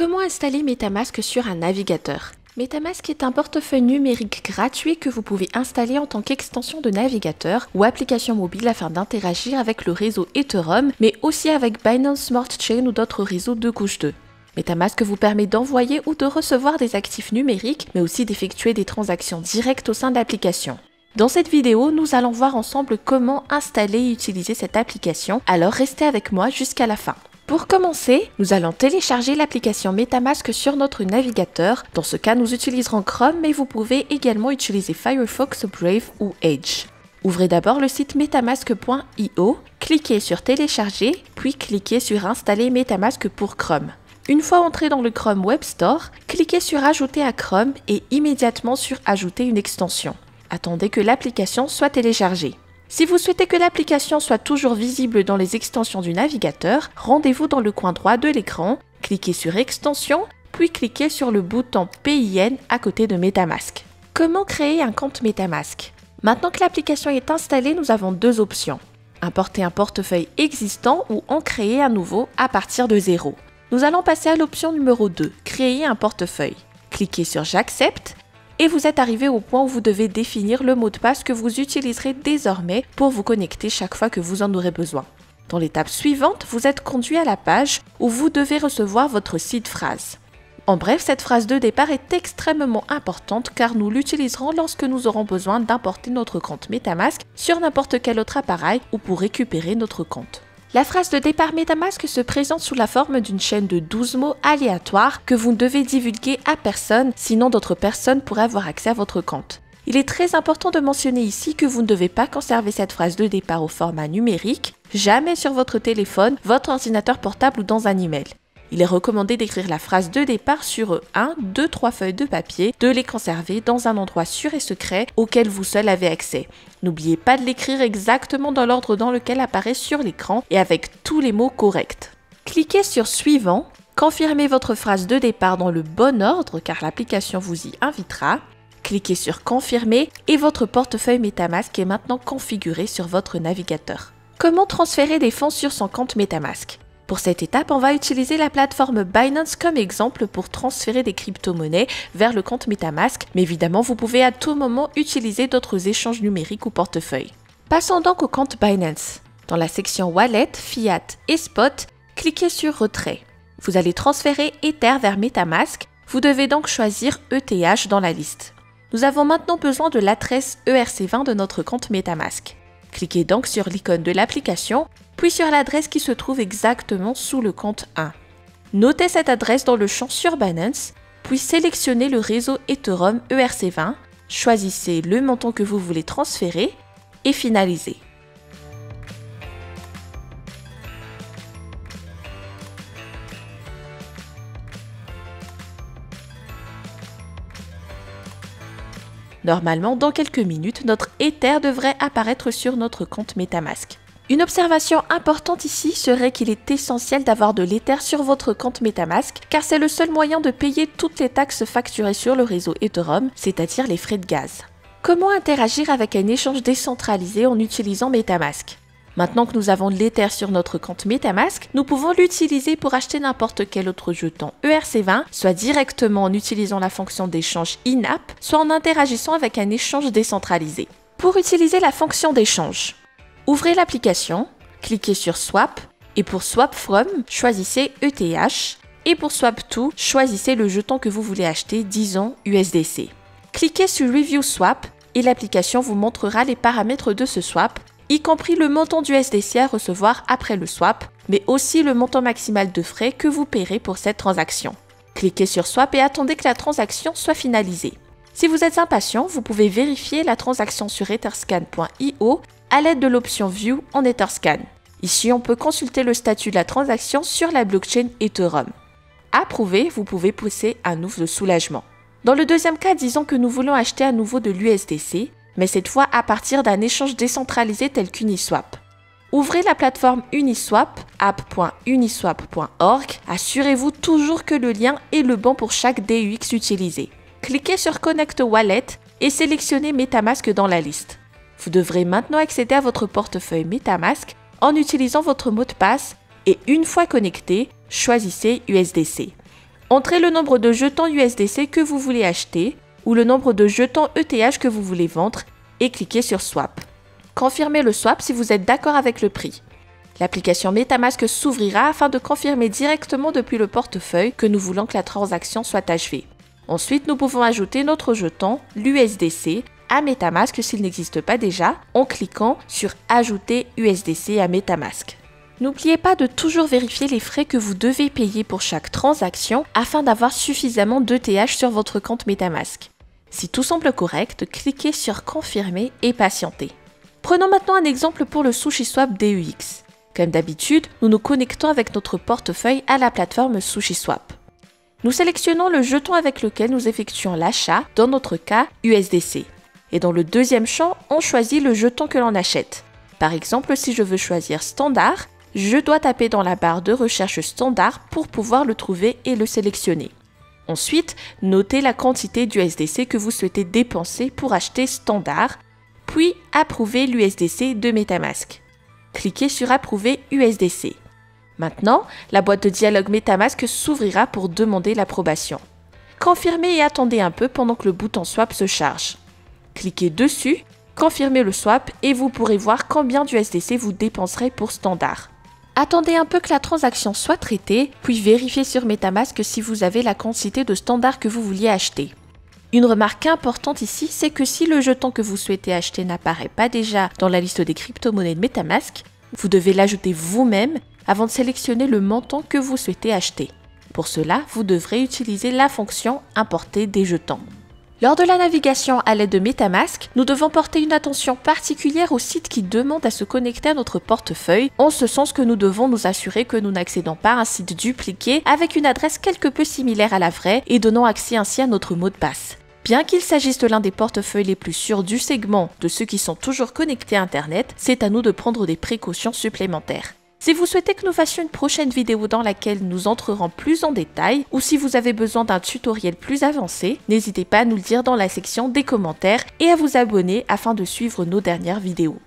Comment installer MetaMask sur un navigateur? MetaMask est un portefeuille numérique gratuit que vous pouvez installer en tant qu'extension de navigateur ou application mobile afin d'interagir avec le réseau Ethereum, mais aussi avec Binance Smart Chain ou d'autres réseaux de couche 2. MetaMask vous permet d'envoyer ou de recevoir des actifs numériques, mais aussi d'effectuer des transactions directes au sein de l'application. Dans cette vidéo, nous allons voir ensemble comment installer et utiliser cette application, alors restez avec moi jusqu'à la fin. Pour commencer, nous allons télécharger l'application MetaMask sur notre navigateur. Dans ce cas, nous utiliserons Chrome, mais vous pouvez également utiliser Firefox, Brave ou Edge. Ouvrez d'abord le site metamask.io, cliquez sur Télécharger, puis cliquez sur Installer MetaMask pour Chrome. Une fois entré dans le Chrome Web Store, cliquez sur Ajouter à Chrome et immédiatement sur Ajouter une extension. Attendez que l'application soit téléchargée. Si vous souhaitez que l'application soit toujours visible dans les extensions du navigateur, rendez-vous dans le coin droit de l'écran, cliquez sur Extensions, puis cliquez sur le bouton PIN à côté de MetaMask. Comment créer un compte MetaMask? Maintenant que l'application est installée, nous avons deux options. Importer un portefeuille existant ou en créer un nouveau à partir de zéro. Nous allons passer à l'option numéro 2, Créer un portefeuille. Cliquez sur J'accepte. Et vous êtes arrivé au point où vous devez définir le mot de passe que vous utiliserez désormais pour vous connecter chaque fois que vous en aurez besoin. Dans l'étape suivante, vous êtes conduit à la page où vous devez recevoir votre seed phrase. En bref, cette phrase de départ est extrêmement importante car nous l'utiliserons lorsque nous aurons besoin d'importer notre compte MetaMask sur n'importe quel autre appareil ou pour récupérer notre compte. La phrase de départ MetaMask se présente sous la forme d'une chaîne de 12 mots aléatoires que vous ne devez divulguer à personne, sinon d'autres personnes pourraient avoir accès à votre compte. Il est très important de mentionner ici que vous ne devez pas conserver cette phrase de départ au format numérique, jamais sur votre téléphone, votre ordinateur portable ou dans un email. Il est recommandé d'écrire la phrase de départ sur 1, 2, 3 feuilles de papier, de les conserver dans un endroit sûr et secret auquel vous seul avez accès. N'oubliez pas de l'écrire exactement dans l'ordre dans lequel apparaît sur l'écran et avec tous les mots corrects. Cliquez sur Suivant, confirmez votre phrase de départ dans le bon ordre car l'application vous y invitera. Cliquez sur Confirmer et votre portefeuille MetaMask est maintenant configuré sur votre navigateur. Comment transférer des fonds sur son compte MetaMask? Pour cette étape, on va utiliser la plateforme Binance comme exemple pour transférer des crypto-monnaies vers le compte MetaMask, mais évidemment, vous pouvez à tout moment utiliser d'autres échanges numériques ou portefeuilles. Passons donc au compte Binance. Dans la section Wallet, Fiat et Spot, cliquez sur Retrait. Vous allez transférer Ether vers MetaMask, vous devez donc choisir ETH dans la liste. Nous avons maintenant besoin de l'adresse ERC20 de notre compte MetaMask. Cliquez donc sur l'icône de l'application, puis sur l'adresse qui se trouve exactement sous le compte 1. Notez cette adresse dans le champ sur Binance, puis sélectionnez le réseau Ethereum ERC20, choisissez le montant que vous voulez transférer et finalisez. Normalement, dans quelques minutes, notre Ether devrait apparaître sur notre compte MetaMask. Une observation importante ici serait qu'il est essentiel d'avoir de l'Ether sur votre compte MetaMask car c'est le seul moyen de payer toutes les taxes facturées sur le réseau Ethereum, c'est-à-dire les frais de gaz. Comment interagir avec un échange décentralisé en utilisant MetaMask? Maintenant que nous avons de l'Ether sur notre compte MetaMask, nous pouvons l'utiliser pour acheter n'importe quel autre jeton ERC20, soit directement en utilisant la fonction d'échange in-app, soit en interagissant avec un échange décentralisé. Pour utiliser la fonction d'échange, ouvrez l'application, cliquez sur Swap, et pour Swap From, choisissez ETH, et pour Swap To, choisissez le jeton que vous voulez acheter, disons USDC. Cliquez sur Review Swap, et l'application vous montrera les paramètres de ce swap, y compris le montant du USDC à recevoir après le swap, mais aussi le montant maximal de frais que vous paierez pour cette transaction. Cliquez sur Swap et attendez que la transaction soit finalisée. Si vous êtes impatient, vous pouvez vérifier la transaction sur etherscan.io à l'aide de l'option View en Etherscan. Ici, on peut consulter le statut de la transaction sur la blockchain Ethereum. Approuvé, vous pouvez pousser un ouf de soulagement. Dans le deuxième cas, disons que nous voulons acheter à nouveau de l'USDC, mais cette fois à partir d'un échange décentralisé tel qu'Uniswap. Ouvrez la plateforme Uniswap, app.uniswap.org, assurez-vous toujours que le lien est le bon pour chaque DUX utilisé. Cliquez sur Connect Wallet et sélectionnez MetaMask dans la liste. Vous devrez maintenant accéder à votre portefeuille MetaMask en utilisant votre mot de passe et une fois connecté, choisissez USDC. Entrez le nombre de jetons USDC que vous voulez acheter ou le nombre de jetons ETH que vous voulez vendre et cliquez sur Swap. Confirmez le swap si vous êtes d'accord avec le prix. L'application MetaMask s'ouvrira afin de confirmer directement depuis le portefeuille que nous voulons que la transaction soit achevée. Ensuite, nous pouvons ajouter notre jeton, l'USDC, à MetaMask s'il n'existe pas déjà, en cliquant sur « Ajouter USDC à MetaMask ». N'oubliez pas de toujours vérifier les frais que vous devez payer pour chaque transaction afin d'avoir suffisamment d'ETH sur votre compte MetaMask. Si tout semble correct, cliquez sur « Confirmer » et patientez. Prenons maintenant un exemple pour le SushiSwap DEX. Comme d'habitude, nous nous connectons avec notre portefeuille à la plateforme SushiSwap. Nous sélectionnons le jeton avec lequel nous effectuons l'achat, dans notre cas USDC. Et dans le deuxième champ, on choisit le jeton que l'on achète. Par exemple, si je veux choisir Standard, je dois taper dans la barre de recherche Standard pour pouvoir le trouver et le sélectionner. Ensuite, notez la quantité d'USDC que vous souhaitez dépenser pour acheter Standard, puis approuver l'USDC de MetaMask. Cliquez sur Approuver USDC. Maintenant, la boîte de dialogue MetaMask s'ouvrira pour demander l'approbation. Confirmez et attendez un peu pendant que le bouton Swap se charge. Cliquez dessus, confirmez le swap et vous pourrez voir combien d'USDC vous dépenserez pour Standard. Attendez un peu que la transaction soit traitée, puis vérifiez sur MetaMask si vous avez la quantité de Standard que vous vouliez acheter. Une remarque importante ici, c'est que si le jeton que vous souhaitez acheter n'apparaît pas déjà dans la liste des crypto-monnaies de MetaMask, vous devez l'ajouter vous-même avant de sélectionner le montant que vous souhaitez acheter. Pour cela, vous devrez utiliser la fonction « Importer des jetons ». Lors de la navigation à l'aide de MetaMask, nous devons porter une attention particulière aux sites qui demandent à se connecter à notre portefeuille, en ce sens que nous devons nous assurer que nous n'accédons pas à un site dupliqué avec une adresse quelque peu similaire à la vraie et donnant accès ainsi à notre mot de passe. Bien qu'il s'agisse de l'un des portefeuilles les plus sûrs du segment de ceux qui sont toujours connectés à Internet, c'est à nous de prendre des précautions supplémentaires. Si vous souhaitez que nous fassions une prochaine vidéo dans laquelle nous entrerons plus en détail, ou si vous avez besoin d'un tutoriel plus avancé, n'hésitez pas à nous le dire dans la section des commentaires et à vous abonner afin de suivre nos dernières vidéos.